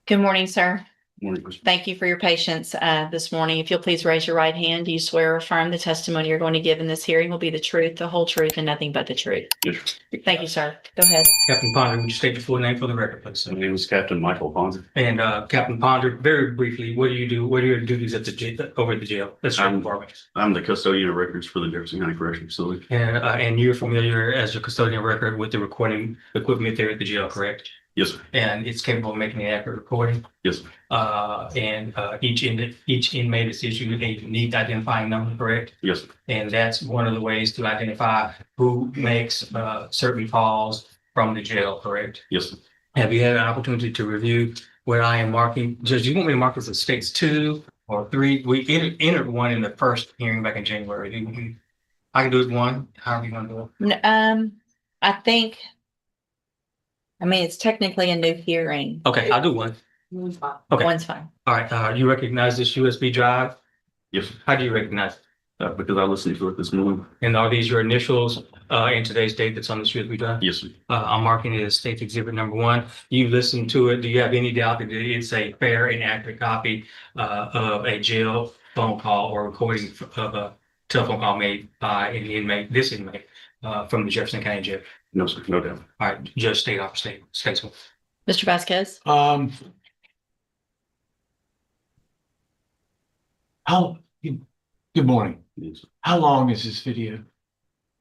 Good morning, sir. Morning. Thank you for your patience this morning. If you'll please raise your right hand, do you swear or affirm the testimony you're going to give in this hearing will be the truth, the whole truth, and nothing but the truth? Yes, sir. Thank you, sir. Go ahead. Captain Ponder, would you state your full name for the record, please? My name is Captain Michael Ponder. And Captain Ponder, very briefly, what do you do? What are your duties at the jail, over at the jail? Let's start with Barbados. I'm the custodian of records for the Jefferson County Correctional Facility. And you're familiar as a custodian of record with the recording equipment there at the jail, correct? Yes, sir. And it's capable of making an accurate recording. Yes, sir. Each inmate is issued a unique identifying number, correct? Yes, sir. And that's one of the ways to identify who makes certain calls from the jail, correct? Yes, sir. Have you had an opportunity to review where I am marking? Judge, you want me to mark this as states 2 or 3? We entered one in the first hearing back in January. I can do it 1. However you want to do it. I mean, it's technically a new hearing. Okay, I'll do 1. Okay. One's fine. All right. You recognize this USB drive? Yes, sir. How do you recognize it? Because I listened to it this morning. And are these your initials in today's date that's on this USB drive? Yes, sir. I'm marking it as State's Exhibit number 1. You listened to it. Do you have any doubt that it's a fair and accurate copy of a jail phone call or recording of a telephone call made by an inmate, this inmate, from the Jefferson County Jail? No, sir. No doubt. All right, Judge, state off state. Statesman. Mr. Vasquez? Good morning. Yes, sir. How long is this video?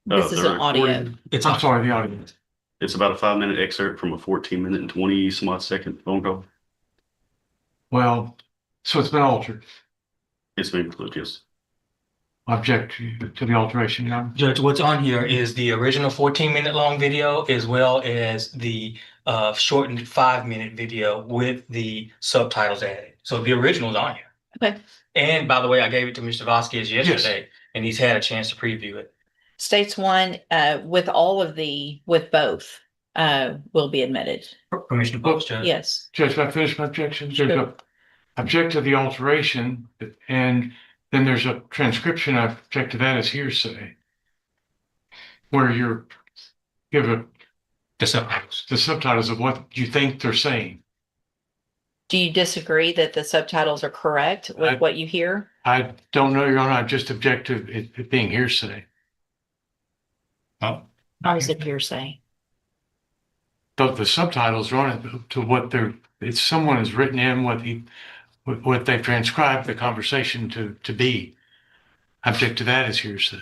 This is the an audio. recording, I'm sorry, the audio. It's about a 5-minute excerpt from a 14-minute and 20 some odd second phone call. Well, so it's been altered. It's been clipped, yes. Object to the alteration, Your Honor. Judge, what's on here is the original 14-minute long video as well as the shortened 5-minute video with the subtitles added. So the original's on here. Okay. And by the way, I gave it to Mr. Vasquez yesterday, and he's had a chance to preview it. States 1, with both, will be admitted. Permission to post, Judge? Yes. Judge, can I finish my objection? There's Sure. a object to the alteration, and then there's a transcription. I object to that as hearsay, where you're given The subtitles. the subtitles of what you think they're saying. Do you disagree that the subtitles are correct with what you hear? I don't know, Your Honor. I just object to it being hearsay. Oh, Or is it hearsay? The subtitles are on it to what it's someone has written in what they've transcribed the conversation to be. I object to that as hearsay.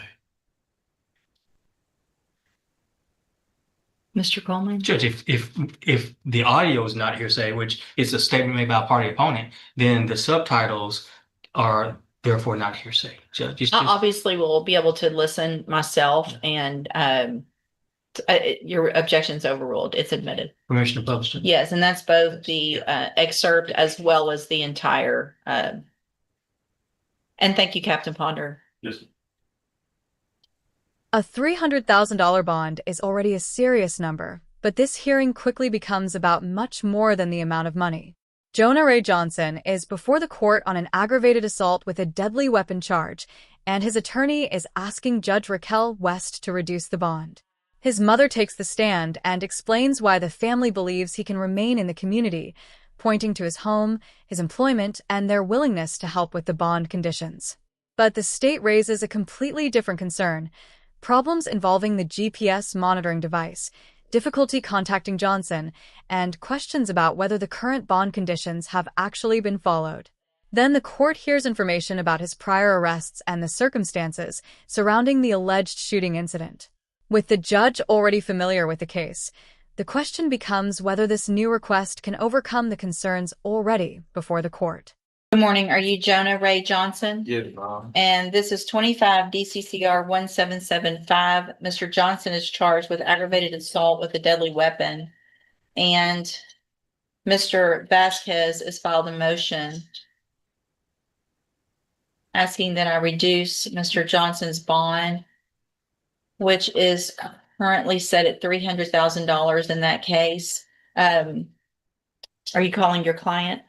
Mr. Coleman? Judge, if the audio is not hearsay, which is a statement made by a party opponent, then the subtitles are therefore not hearsay. Judge, it's I just, obviously will be able to listen myself, and your objection's overruled. It's admitted. permission to publish it. Yes, and that's both the excerpt as well as the entire. And thank you, Captain Ponder. Yes, sir. A $300,000 bond is already a serious number, but this hearing quickly becomes about much more than the amount of money. Jonah Ray Johnson is before the court on an aggravated assault with a deadly weapon charge, and his attorney is asking Judge Raquel West to reduce the bond. His mother takes the stand and explains why the family believes he can remain in the community, pointing to his home, his employment, and their willingness to help with the bond conditions. But the state raises a completely different concern: problems involving the GPS monitoring device, difficulty contacting Johnson, and questions about whether the current bond conditions have actually been followed. Then the court hears information about his prior arrests and the circumstances surrounding the alleged shooting incident. With the judge already familiar with the case, the question becomes whether this new request can overcome the concerns already before the court. Good morning. Are you Jonah Ray Johnson? Yes, Mom. And this is 25 DCCR 1775. Mr. Johnson is charged with aggravated assault with a deadly weapon. And Mr. Vasquez has filed a motion asking that I reduce Mr. Johnson's bond, which is currently set at $300,000 in that case. Are you calling your client?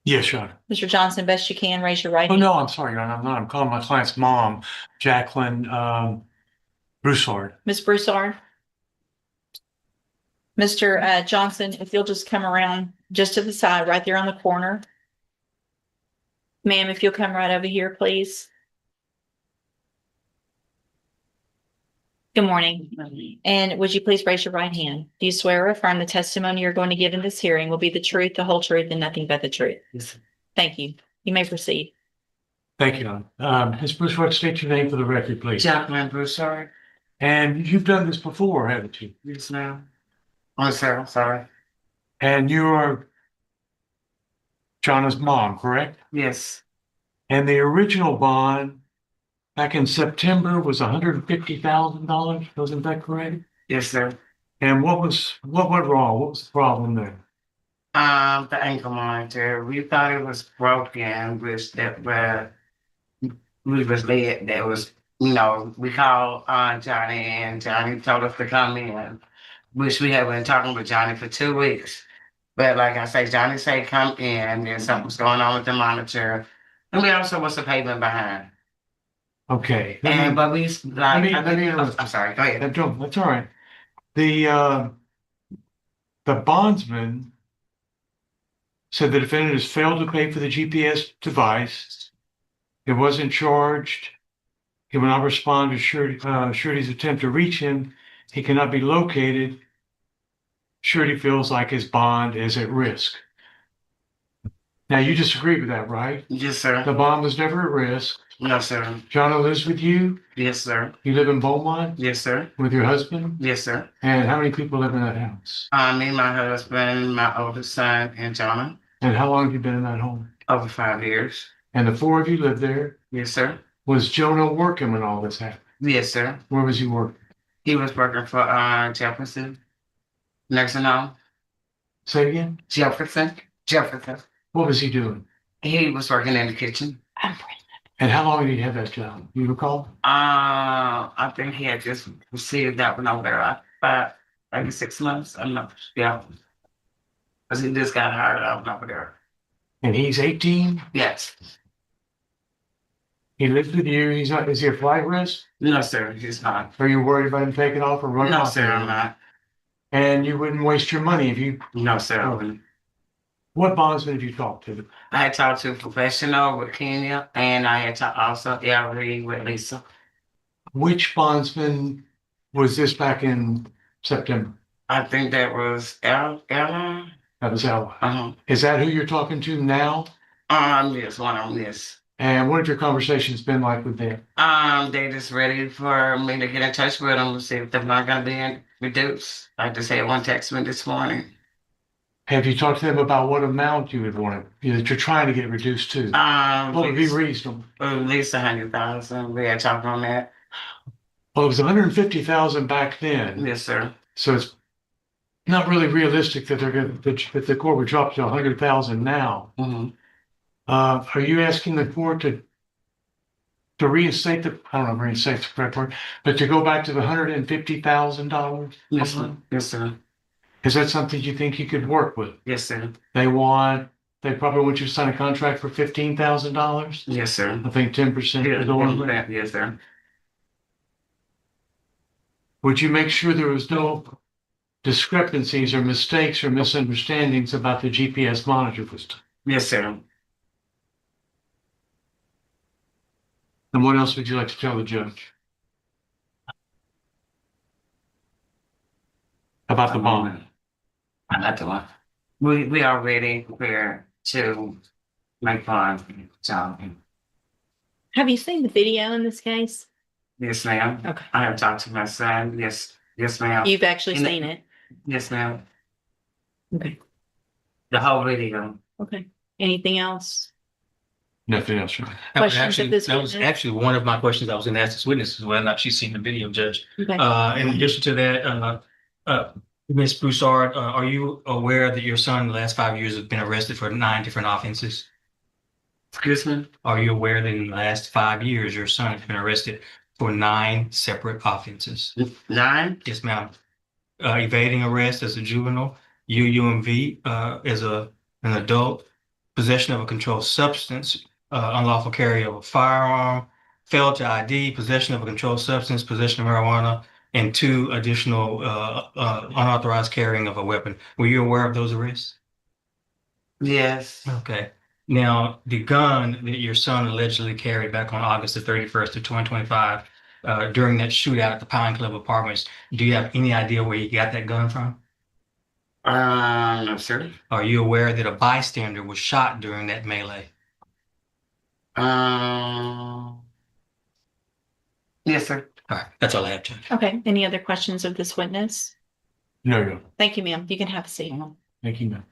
Yes, Your Honor. Mr. Johnson, best you can, raise your right Oh, hand. no, I'm sorry, Your Honor. I'm not. I'm calling my client's mom, Jacqueline Broussard. Ms. Broussard? Mr. Johnson, if you'll just come around just to the side, right there on the corner. Ma'am, if you'll come right over here, please. Good morning. And would you please raise your right hand? Do you swear or affirm the testimony you're going to give in this hearing will be the truth, the whole truth, and nothing but the truth? Yes. Thank you. You may proceed. Thank you. Ms. Broussard, state your name for the record, please. Jacqueline Broussard. And you've done this before, haven't you? Yes, ma'am. Oh, sir, I'm sorry. And you are Jonna's mom, correct? Yes, And the original bond back in September was $150,000. Wasn't that correct? yes, sir. And what went wrong? What was the problem there? The ankle monitor, we thought it was broken, which we was led, that was, we called, Johnny, and Johnny told us to come in, which we had been talking with Johnny for 2 weeks. But like I say, Johnny said, come in, and something's going on with the monitor. And we also was a payment behind. Okay. And, but we, like, let me interrupt. I'm sorry, go ahead. That's all right. The bondsman said the defendant has failed to pay for the GPS device. It wasn't charged. He will not respond to surety's attempt to reach him. He cannot be located. Surety feels like his bond is at risk. Now, you disagree with that, right? Yes, sir. The bond was never at risk. No, sir. Jonna lives with you. Yes, sir. You live in Beaumont Yes, sir. with your husband. Yes, sir. And how many people live in that house? Me, my husband, my oldest son, and Jonah. And how long have you been in that home? Over 5 years. And the four of you lived there. Yes, sir. Was Jonah working when all this happened? Yes, sir. Where was he working? He was working for Jefferson nursing home. Say again? Jefferson. What was he doing? He was working in the kitchen. And how long did he have that job? You recall? I think he had just received that one over there about maybe 6 months. I'm not. Yeah. Because he just got hired out over there. And he's 18. Yes. He lives with you. He's not. Is he a flight risk? No, sir. He's not. Are you worried about him taking off or running No, off? sir. I'm not. And you wouldn't waste your money if you. No, sir. I wouldn't. What bondsman have you talked to? I had talked to a professional with Kenya, and I had talked also with Lisa. Which bondsman was this back in September? I think that was Ella. That was Ella. Uh-huh. Is that who you're talking to now? Yes, one of them, yes. And what have your conversations been like with them? They just ready for me to get in touch with them to see if they're not gonna be reduced. Like they said, one text me this morning. Have you talked to them about what amount you would want that you're trying to get reduced to? What would be reasonable? At least 100,000. We had talked on that. Well, it was 150,000 back then, Yes, sir. so it's not really realistic that that the court would drop to 100,000 now. Mm-hmm. Are you asking the court to reinstate I don't know, reinstate the correct word, but to go back to the $150,000? Yes, sir. Yes, sir. Is that something you think you could work with? Yes, sir. They probably want you to sign a contract for $15,000. Yes, sir. I think 10% is the one. Yes, sir. Would you make sure there was no discrepancies or mistakes or misunderstandings about the GPS monitor system? Yes, sir. And what else would you like to tell the judge? About the bond? Not the one. We are ready prepared to make fun. So, Have you seen the video in this case? yes, ma'am. Okay. I have talked to my son. Yes, ma'am. You've actually And- seen it. Yes, ma'am. Okay. The whole video. Okay. Anything else? Nothing else, right? That was actually one of my questions I was going to ask this witness is whether or not she's seen the video, Judge. Okay. In addition to that, Ms. Broussard, are you aware that your son in the last 5 years has been arrested for 9 different offenses? Excuse me? Are you aware that in the last 5 years, your son has been arrested for 9 separate offenses? 9? Yes, ma'am. Evading arrest as a juvenile, UUMV as an adult, possession of a controlled substance, unlawful carry of a firearm, failed to ID, possession of a controlled substance, possession of marijuana, and 2 additional unauthorized carrying of a weapon. Were you aware of those arrests? Yes. Okay. Now, the gun that your son allegedly carried back on August the 31st of 2025, during that shootout at the Pine Club Apartments, do you have any idea where he got that gun from? No, sir. Are you aware that a bystander was shot during that melee? Yes, sir. All right, that's all I have, Judge. Okay, any other questions of this witness? No, Your Honor. Thank you, ma'am. You can have a seat. Thank you, ma'am.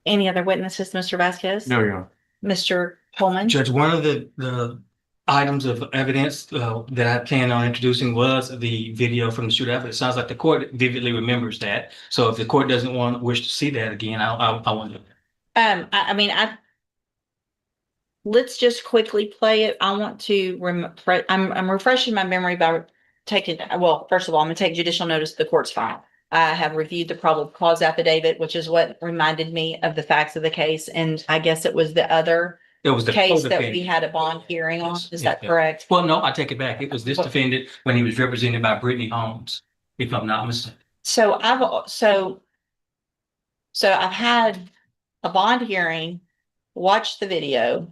Any other witnesses, Mr. Vasquez? No, Your Honor. Mr. Coleman? Judge, one of the items of evidence that I planned on introducing was the video from the shootout. But it sounds like the court vividly remembers that. So if the court doesn't wish to see that again, I want to. I mean, let's just quickly play it. I want to I'm refreshing my memory by taking, well, first of all, I'm gonna take judicial notice of the court's file. I have reviewed the probable cause affidavit, which is what reminded me of the facts of the case, and I guess it was the other It was the case that co-defendant. we had a bond hearing on. Is that Yeah. correct? Well, no, I take it back. It was this defendant when he was represented by Brittany Holmes, if I'm not mistaken. So I've had a bond hearing, watched the video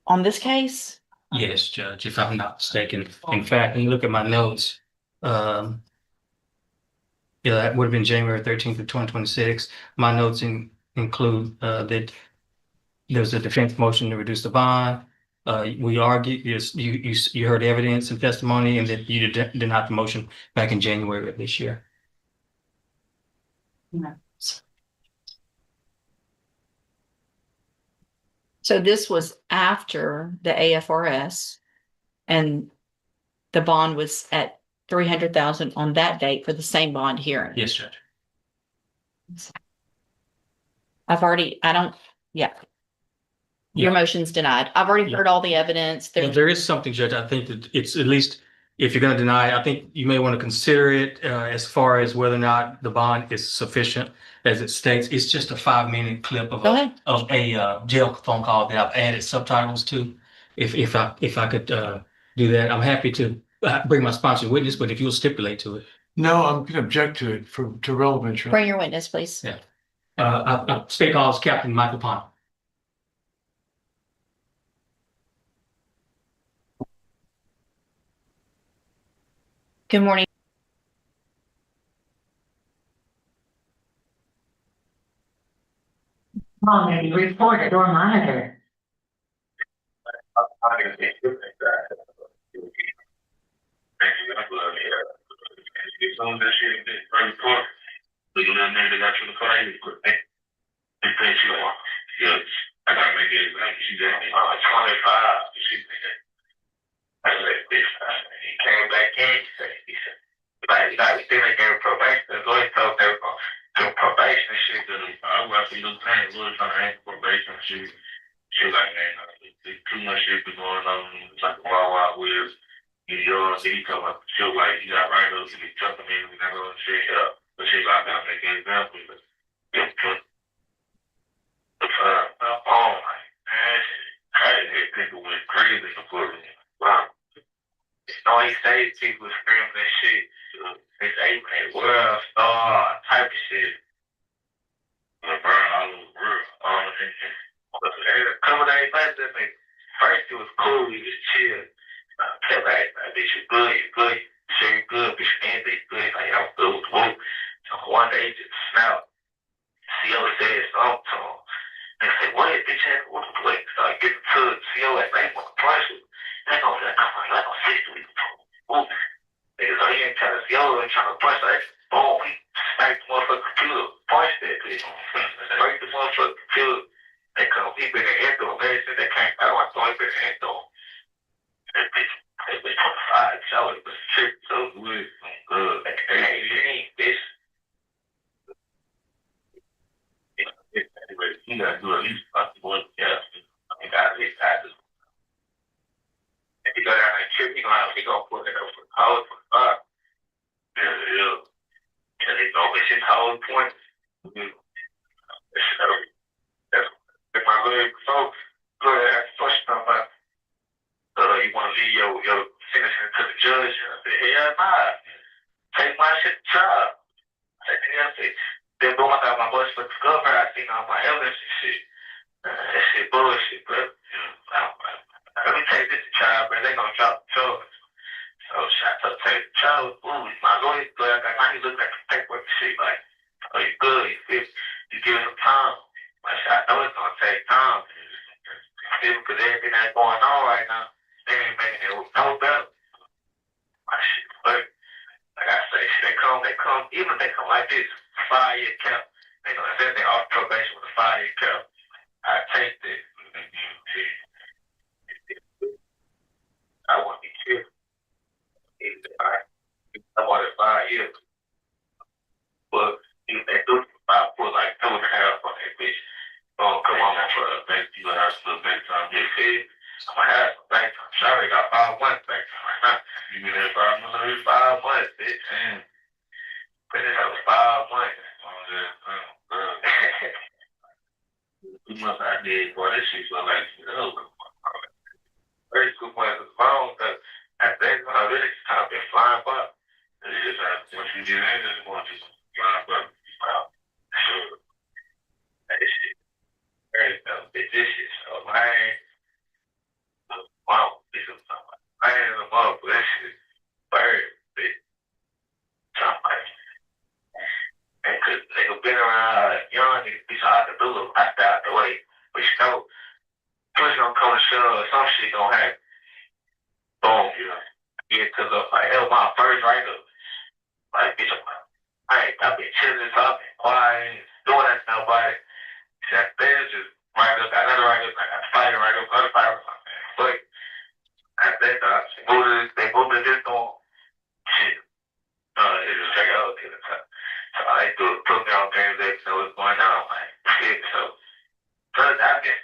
on this case. Yes, Judge, if I'm not mistaken. In fact, when you look at my notes, yeah, that would have been January 13th of 2026. My notes include that there's a defense motion to reduce the bond. We argued, you heard evidence and testimony, and that you denied the motion back in January of this year. So this was after the AFRS, and the bond was at 300,000 on that date for the same bond hearing. Yes, Judge. Yeah. Yeah. Your motion's denied. I've already Yeah. heard all the evidence. Well, there is something, Judge. I think that it's at least, if you're going to deny, I think you may want to consider it as far as whether or not the bond is sufficient. As it states, it's just a 5-minute clip of Go ahead. a jail phone call that I've added subtitles to. If I could do that, I'm happy to bring my sponsored witness, but if you'll stipulate to it. No, I'm going to object to it to relevance. Your Honor. Bring your witness, please. Yeah. State calls Captain Michael Pond. Good morning. Maybe reported or monitored. She like, man, too much shit been going on. It's like a wild, wild west. You know, he come up, she was like, you got right up, you be jumping in, we not gonna shit up. But she like, I'm making an example. But oh my man, crazy people went crazy for me. Wow. All he says, people screaming that shit. They say, man, world star type of shit. Burn all over the world. A couple days later, first it was cool, we just chill. Kept like, bitch, you good, sure you good, bitch, and they good, like, I'm good with whoop. So one day, just snapped. CO said something to him. And say, what if bitch had to play? So I get to CO at night, want to punch him. They gonna like, 6 weeks. Whoop. Niggas are here trying to CO and trying to punch, like, boom, he sniped the motherfucking computer, punched that bitch. Break the motherfucking computer. They come, he been in the head though, man, since they came out, I thought he been in the head though. That bitch 25, so it was trick so good. Hey, you ain't bitch. Anyway, you gotta do at least one test. I mean, that's his taxes. If you go down that trip, he gonna put it up for college for five. Yeah. And they know it's his whole point. That's if my little folks go to that first time, you want to leave your sentencing to the judge? And I said, hell nah. Take my shit to trial. I said, then boom, I got my bus for discovery. I seen all my evidence and shit. That shit bullshit, but let me take this to trial, bro. They gonna drop the charge. So shit, I took take the charge. Ooh, my lawyer's good. I got now he looking at the paperwork and shit like, oh, you good? You feel? You give it some time. But shit, I know it's gonna take time. Because everything that's going on right now, they ain't making it no better. My shit, but like I say, they come, even if they come like this, 5-year cap, they gonna say they off probation with a 5-year cap. I take that. I want to be careful. I want it 5 years. But if they do, I put like 2.5 on that bitch. Oh, come on, for a bank, you have to bank time. Get fed. I'm gonna have some bank time. Sorry, I got 5 months bank time right now. You mean that 5 months, bitch? Damn. But it was 5 months. Too much I did, boy. This shit look like very good points of the phone. Because I think when I really kind of been flying by. It is once you get in, it's going to flying by. Sure. That shit. Very vicious. So, man. Wow. This is something. I ain't in the mug, but that shit. Very big. Something. And cause they have been around young niggas, be so hard to do it. I got the way. But you know, push gonna come to shove, some shit gonna happen. Boom, you know. Yeah, cause like, that was my first write-up. Like, bitch, I've been chilling, talking, quiet, doing that to nobody. That thing just write up, got another write-up, I got fighting write-up, other fight or something. But I think they moved to this door. Shit. It was straight out to the top. So I put me on game day, so it's going down, like, shit. So I guess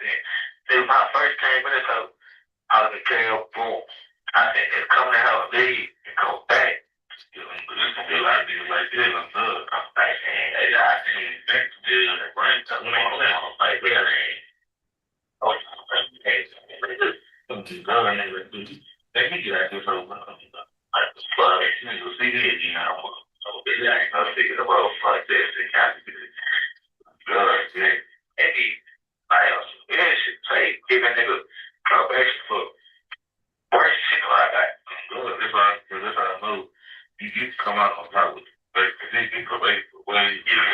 it was my first 10 minutes, so I was carry up, boom. I said, it's coming to hell, leave, and go back. You know, there's gonna be a lot of people like this, I'm good. I'm like, hey, I can't back to this, right? So I'm like, yeah, man. Oh, hey, I'm too good, and they can get out this over. Like, fuck, you see this, you know. So they ain't gonna figure the world like this, they got to be good, yeah. And I also, yeah, shit, say, give a nigga probation for worse shit like that. Good, this how I move. You come out on top with it. But they get probation for when you get it.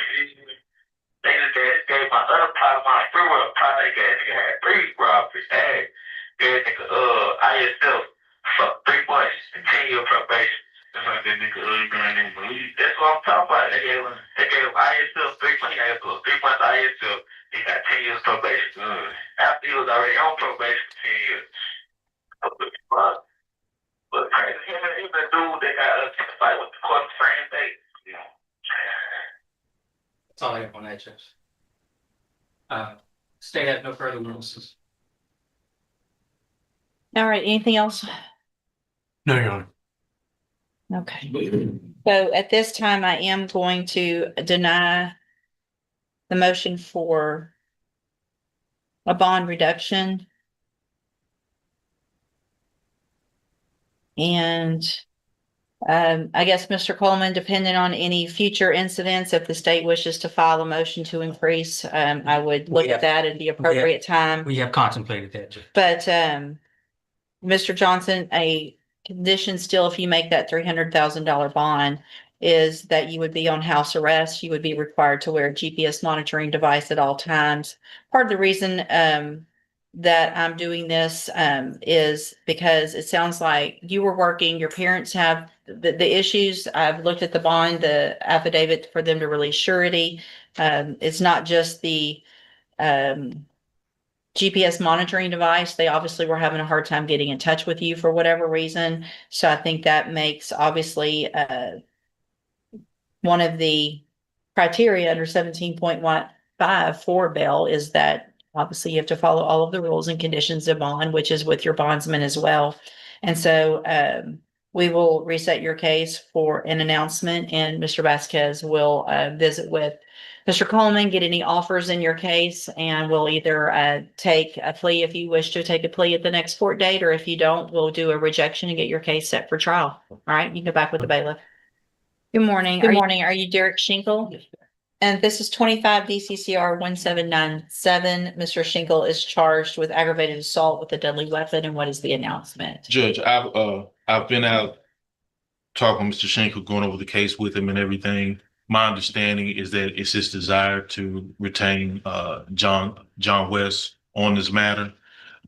They just gave my other part of my free will part, they had 3 robberies. Gave nigga, ISL, fuck 3 months and 10-year probation. That's like that nigga, you can't even believe. That's what I'm talking about. They gave ISL 3 months, 3 months ISL. He got 10 years probation. After he was already on probation for 10 years. But crazy, even the dude that got fight with the court the same day. You know. That's all I have on that, Judge. State has no further witnesses. All right, anything else? No, Your Honor. Okay. So at this time, I am going to deny the motion for a bond reduction. And I guess, Mr. Coleman, depending on any future incidents, if the state wishes to file a motion to increase, I would look at that at the appropriate time. We have contemplated that, Judge. But Mr. Johnson, a condition still, if you make that $300,000 bond, is that you would be on house arrest. You would be required to wear a GPS monitoring device at all times. Part of the reason that I'm doing this is because it sounds like you were working, your parents have the issues. I've looked at the bond, the affidavit for them to release surety. It's not just the GPS monitoring device. They obviously were having a hard time getting in touch with you for whatever reason. So I think that makes obviously one of the criteria under 17.15 for bail is that obviously you have to follow all of the rules and conditions of bond, which is with your bondsman as well. And so we will reset your case for an announcement, and Mr. Vasquez will visit with Mr. Coleman, get any offers in your case, and we'll either take a plea if you wish to take a plea at the next court date, or if you don't, we'll do a rejection and get your case set for trial. All right, you can go back with the bailiff. Good morning. Good morning. Are you Derek Shinkle? And this is 25 DCCR 1797. Mr. Shinkle is charged with aggravated assault with a deadly weapon. And what is the announcement? Judge, I've been out talking with Mr. Schenkel, going over the case with him and everything. My understanding is that it's his desire to retain John West on this matter.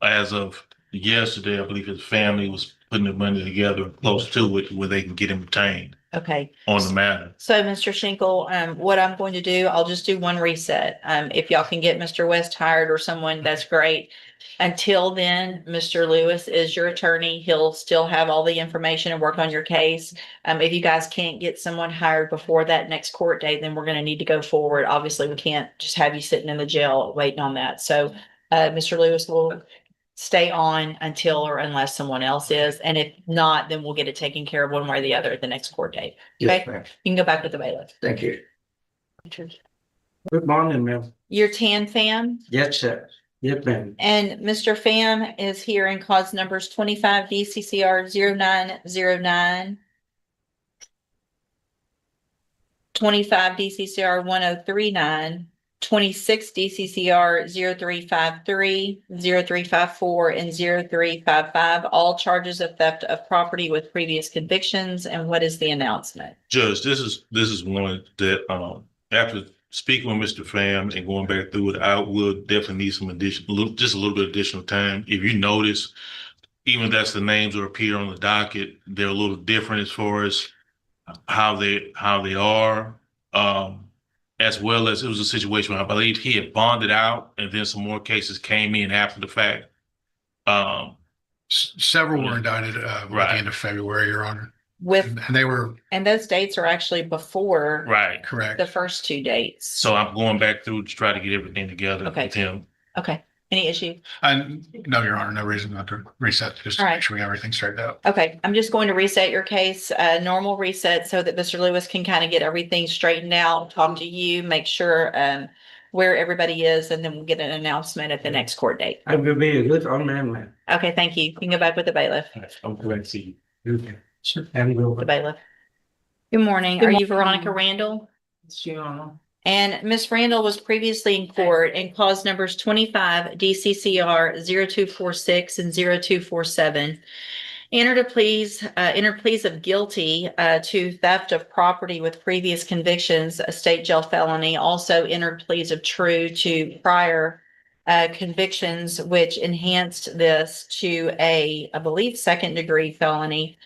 As of yesterday, I believe his family was putting the money together close to it where they can get him retained Okay. on the matter. So, Mr. Shinkle, what I'm going to do, I'll just do one reset. If y'all can get Mr. West hired or someone, that's great. Until then, Mr. Lewis is your attorney. He'll still have all the information and work on your case. If you guys can't get someone hired before that next court date, then we're going to need to go forward. Obviously, we can't just have you sitting in the jail waiting on that. So, Mr. Lewis will stay on until or unless someone else is. And if not, then we'll get it taken care of one way or the other at the next court date. Okay, Yes, ma'am. you can go back with the bailiff. Thank you. Good morning, ma'am. Your Tan Fam, Yes, sir. Yes, ma'am. and Mr. Pham is here in cause numbers 25 DCCR 0909, 25 DCCR 1039, 26 DCCR 0353, 0354, and 0355, all charges of theft of property with previous convictions. And what is the announcement? Judge, this is one that after speaking with Mr. Pham and going back through it, I will definitely need some just a little bit additional time. If you notice, even if that's the names that appear on the docket, they're a little different as far as how they are. As well as it was a situation where I believe he had bonded out and then some more cases came in after the fact. Several were indicted at the Right. end of February, Your Honor. With, And they were and those dates are actually before Right. correct. the first two dates. So I'm going back through to try to get everything together Okay. with him. Okay, any issue? And no, Your Honor, no reason not to reset, just to All right. make sure we have everything straightened out. Okay, I'm just going to reset your case, normal reset, so that Mr. Lewis can kind of get everything straightened out, talk to you, make sure where everybody is, and then we'll get an announcement at the next court date. I will be a good on man, ma'am. Okay, thank you. You can go back with the bailiff, I'm glad to see you. Okay. Sure. And we'll. the bailiff. Good morning. Are you Veronica Randall? Your Honor. And Miss Randall was previously in court in clause numbers 25 DCCR 0246 and 0247. Entered pleas of guilty to theft of property with previous convictions, a state jail felony. Also entered pleas of true to prior convictions, which enhanced this to I believe, second degree felony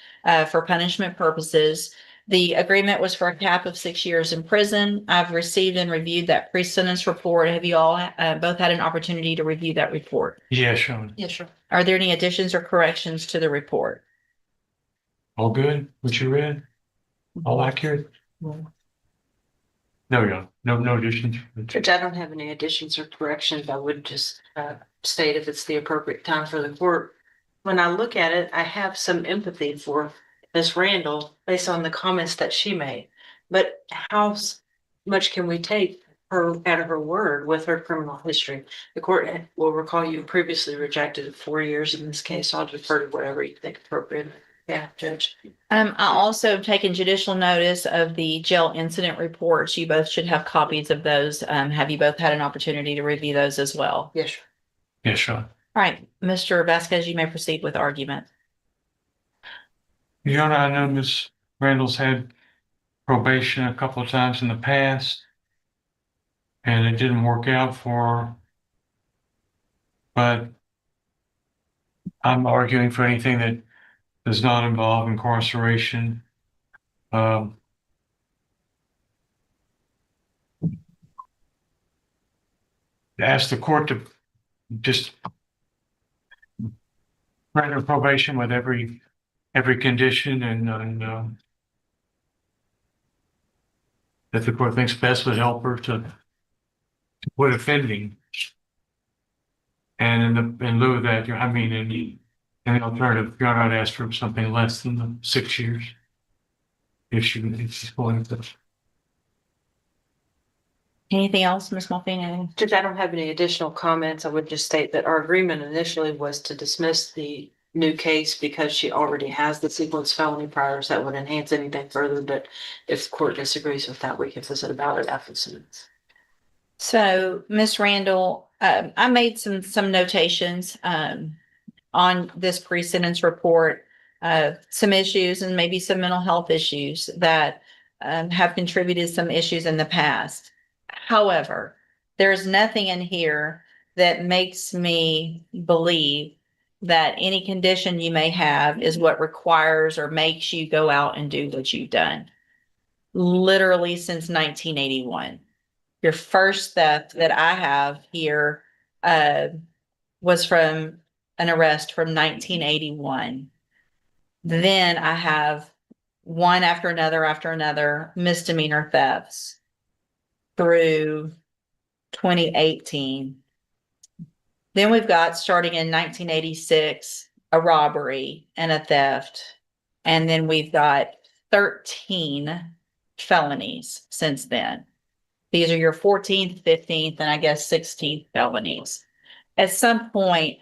for punishment purposes. The agreement was for a cap of 6 years in prison. I've received and reviewed that pre-sentence report. Have you all both had an opportunity to review that report? Yeah, Sean. Yes, sir. Are there any additions or corrections to the report? All good? What you read? All accurate? No, no additions. Judge, I don't have any additions or corrections. I would just state if it's the appropriate time for the court. When I look at it, I have some empathy for Ms. Randall based on the comments that she made. But how much can we take her out of her word with her criminal history? The court will recall you previously rejected 4 years in this case. I'll defer to whatever you think appropriate. Yeah, Judge. I also have taken judicial notice of the jail incident reports. You both should have copies of those. Have you both had an opportunity to review those as well? Yes, sir. Yes, Sean. All right, Mr. Vasquez, you may proceed with argument. Your Honor, I know Ms. Randall's had probation a couple of times in the past, and it didn't work out for her. But I'm arguing for anything that does not involve incarceration. Ask the court to just grant her probation with every condition and that the court thinks best would help her to quit offending. And in lieu of that, And the alternative, Your Honor, I'd ask for something less than the 6 years. If she's going to. Anything else, Ms. Mulvaney? Judge, I don't have any additional comments. I would just state that our agreement initially was to dismiss the new case because she already has the sequence felony priors that would enhance anything further. But if the court disagrees with that, we can visit about it after the sentence. So, Ms. Randall, I made some notations on this pre-sentence report, some issues and maybe some mental health issues that have contributed some issues in the past. However, there's nothing in here that makes me believe that any condition you may have is what requires or makes you go out and do what you've done. Literally since 1981. Your first theft that I have here was from an arrest from 1981. Then I have one after another misdemeanor thefts through 2018. Then we've got, starting in 1986, a robbery and a theft. And then we've got 13 felonies since then. These are your 14th, 15th, and I guess 16th felonies. At some point,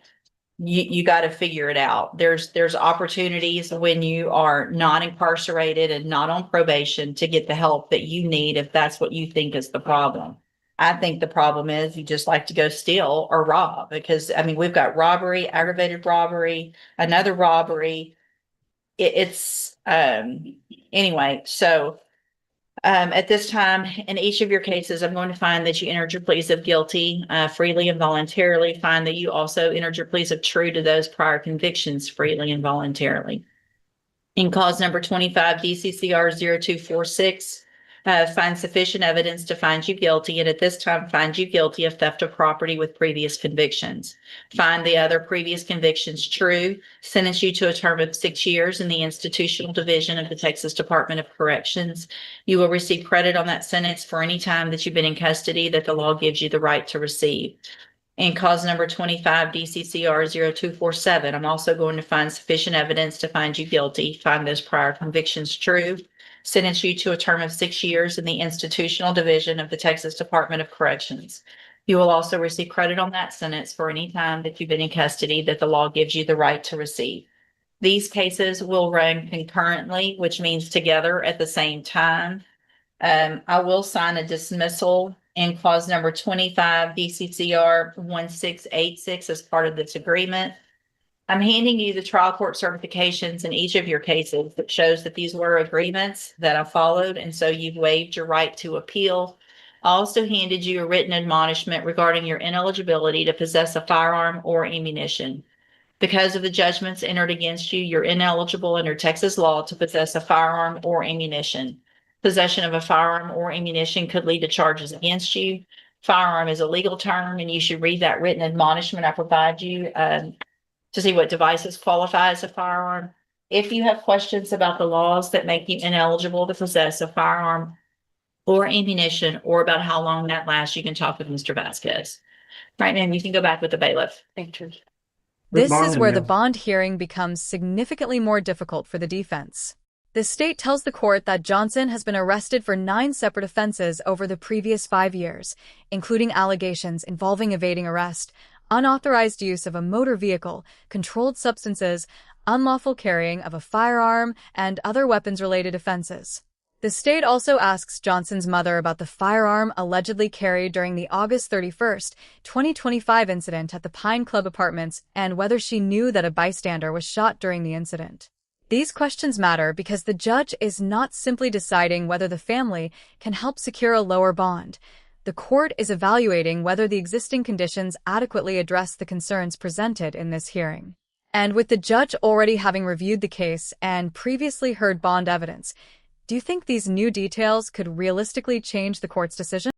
you got to figure it out. There's opportunities when you are not incarcerated and not on probation to get the help that you need if that's what you think is the problem. I think the problem is you just like to go steal or rob, because I mean, we've got robbery, aggravated robbery, another robbery. Anyway, so at this time, in each of your cases, I'm going to find that you entered your pleas of guilty freely and voluntarily. Find that you also entered your pleas of true to those prior convictions freely and voluntarily. In cause number 25 DCCR 0246, find sufficient evidence to find you guilty, and at this time find you guilty of theft of property with previous convictions. Find the other previous convictions true, sentence you to a term of 6 years in the institutional division of the Texas Department of Corrections. You will receive credit on that sentence for any time that you've been in custody that the law gives you the right to receive. In cause number 25 DCCR 0247, I'm also going to find sufficient evidence to find you guilty, find those prior convictions true, sentence you to a term of 6 years in the institutional division of the Texas Department of Corrections. You will also receive credit on that sentence for any time that you've been in custody that the law gives you the right to receive. These cases will run concurrently, which means together at the same time. I will sign a dismissal in clause number 25 DCCR 1686 as part of this agreement. I'm handing you the trial court certifications in each of your cases that shows that these were agreements that I followed, and so you've waived your right to appeal. I also handed you a written admonishment regarding your ineligibility to possess a firearm or ammunition. Because of the judgments entered against you, you're ineligible under Texas law to possess a firearm or ammunition. Possession of a firearm or ammunition could lead to charges against you. Firearm is a legal term, and you should read that written admonishment I provide you to see what devices qualify as a firearm. If you have questions about the laws that make you ineligible to possess a firearm or ammunition, or about how long that lasts, you can talk with Mr. Vasquez. Right, ma'am, you can go back with the bailiff. Thank you. This is where the bond hearing becomes significantly more difficult for the defense. The state tells the court that Johnson has been arrested for 9 separate offenses over the previous 5 years, including allegations involving evading arrest, unauthorized use of a motor vehicle, controlled substances, unlawful carrying of a firearm, and other weapons-related offenses. The state also asks Johnson's mother about the firearm allegedly carried during the August 31st, 2025 incident at the Pine Club Apartments and whether she knew that a bystander was shot during the incident. These questions matter because the judge is not simply deciding whether the family can help secure a lower bond. The court is evaluating whether the existing conditions adequately address the concerns presented in this hearing. And with the judge already having reviewed the case and previously heard bond evidence, do you think these new details could realistically change the court's decision?